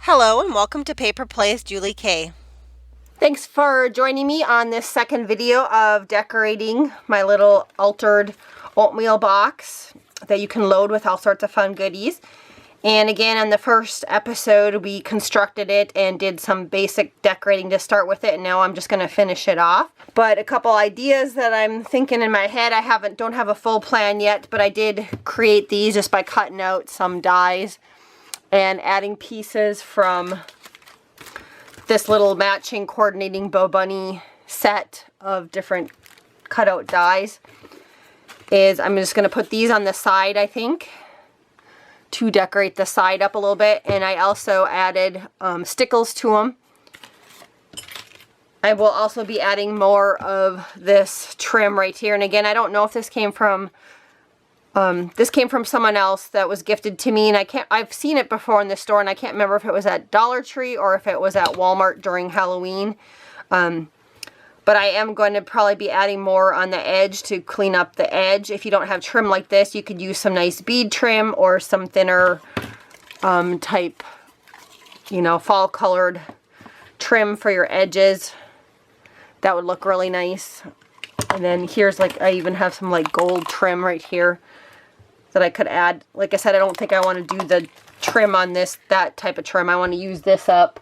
Hello and welcome to Paper Plays Julie K. Thanks for joining me on this second video of decorating my little altered oatmeal box that you can load with all sorts of fun goodies. And again, in the first episode, we constructed it and did some basic decorating to start with it, and now I'm just going to finish it off. But a couple ideas that I'm thinking in my head, don't have a full plan yet, but I did create these just by cutting out some dies and adding pieces from this little matching coordinating bow bunny set of different cutout dies. I'm just going to put these on the side, I think, to decorate the side up a little bit. And I also added stickles to them. I will also be adding more of this trim right here. And again, I don't know if this came from someone else that was gifted to me, and I've seen it before in the store, and I can't remember if it was at Dollar Tree or if it was at Walmart during Halloween. But I am going to probably be adding more on the edge to clean up the edge. If you don't have trim like this, you could use some nice bead trim or some thinner type, fall colored trim for your edges. That would look really nice. And then here's I even have some gold trim right here that I could add. Like I said, I don't think I want to do the trim on that type of trim. I want to use this up.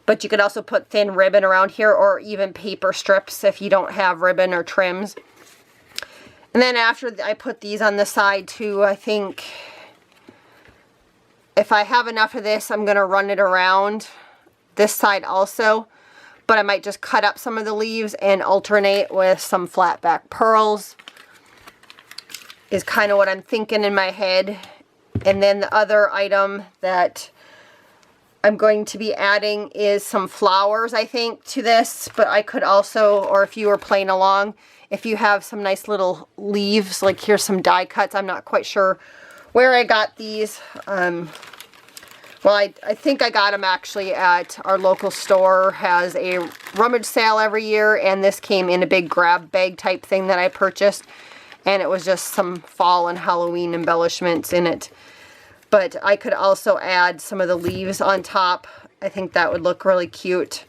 But you could also put thin ribbon around here or even paper strips if you don't have ribbon or trims. And then after I put these on the side too, I think if I have enough of this, I'm going to run it around this side also. But I might just cut up some of the leaves and alternate with some flat back pearls is kind of what I'm thinking in my head. And then the other item that I'm going to be adding is some flowers, I think, to this. But I could also, or if you were playing along, if you have some nice little leaves, like here's some die cuts. I'm not quite sure where I got these. Well, I think I got them actually at our local store. Has a rummage sale every year, and this came in a big grab bag type thing that I purchased. And it was just some fall and Halloween embellishments in it. But I could also add some of the leaves on top. I think that would look really cute.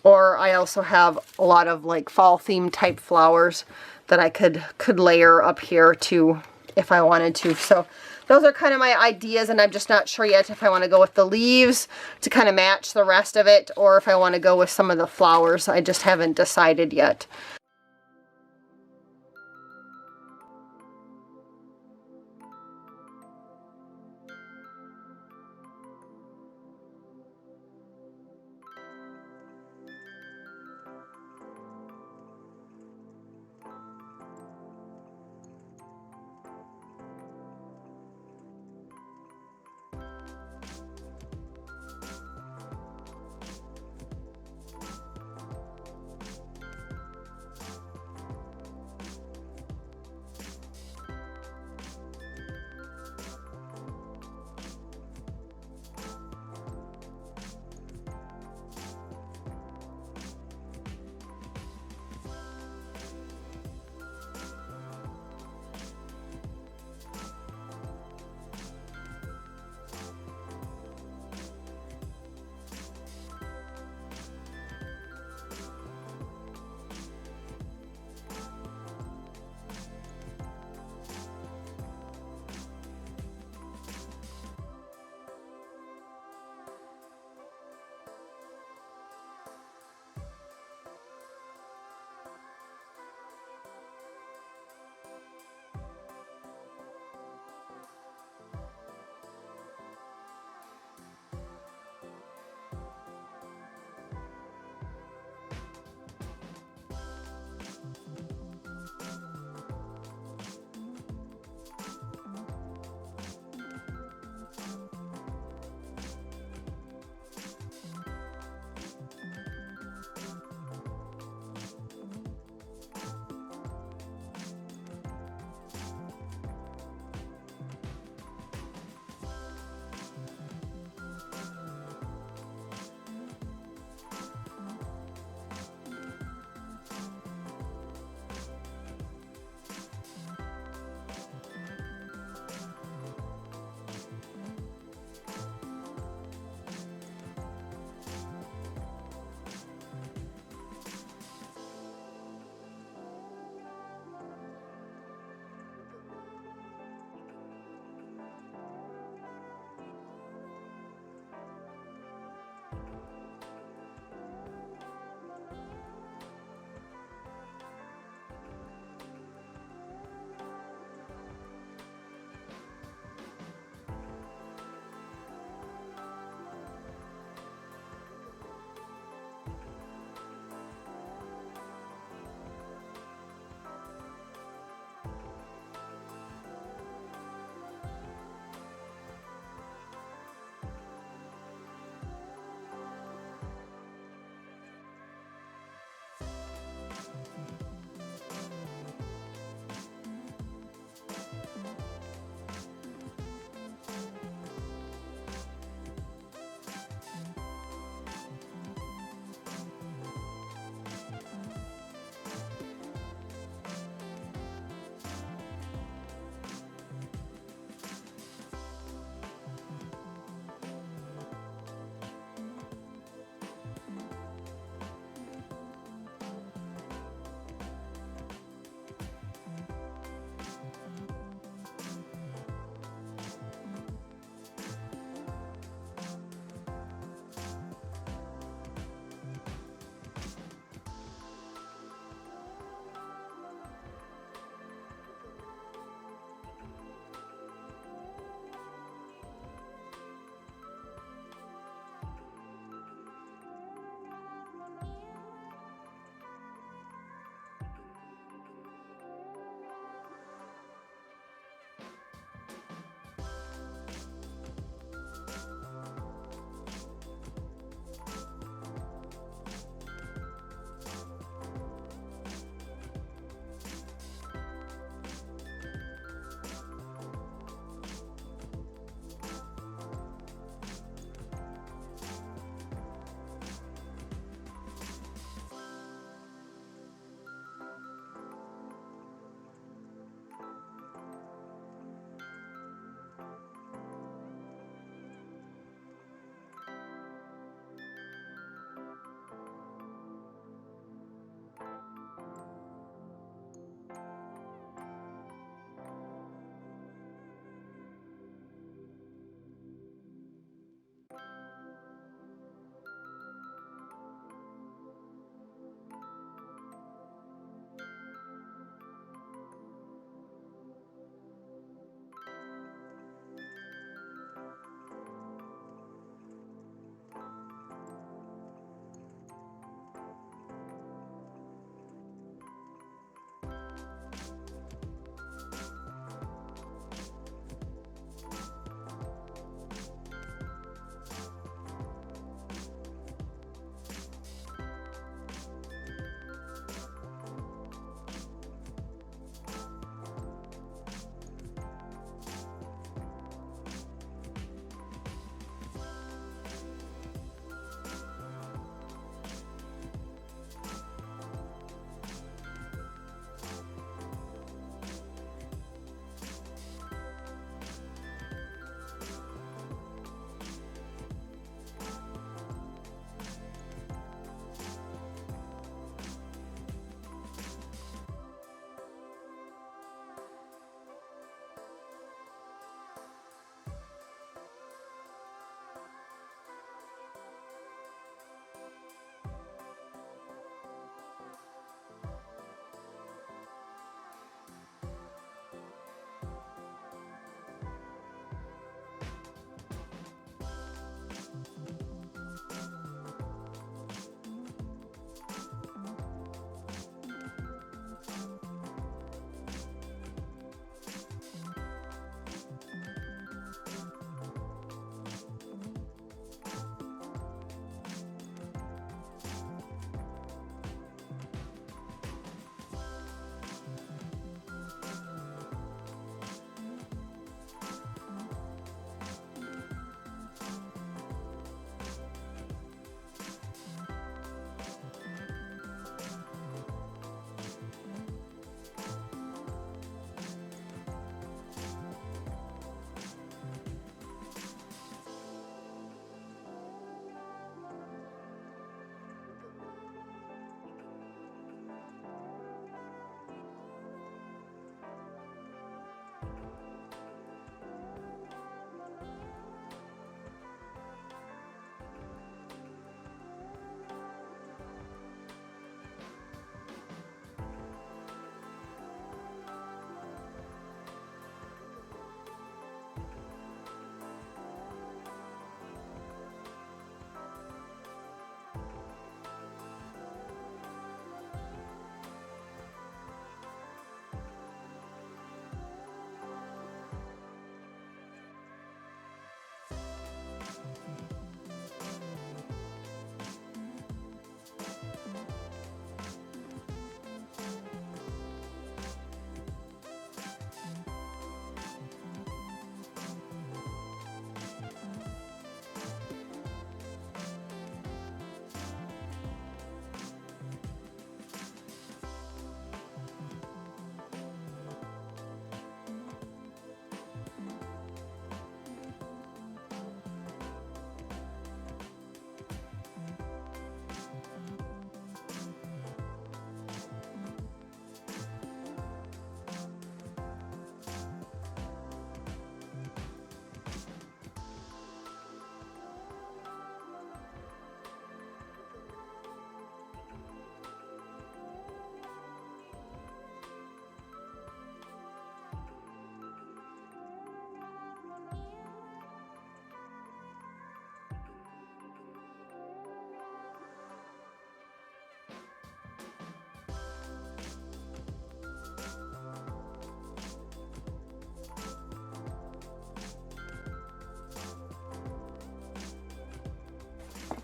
Or I also have a lot of fall theme type flowers that I could layer up here too if I wanted to. So those are kind of my ideas, and I'm just not sure yet if I want to go with the leaves to kind of match the rest of it, or if I want to go with some of the flowers. I just haven't decided yet.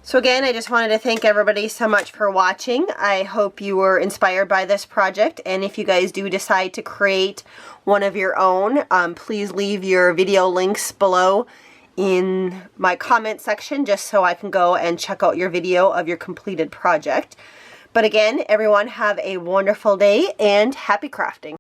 So again, I just wanted to thank everybody so much for watching. I hope you were inspired by this project, and if you guys do decide to create one of your own, please leave your video links below in my comment section just so I can go and check out your video of your completed project. But again, everyone have a wonderful day and happy crafting.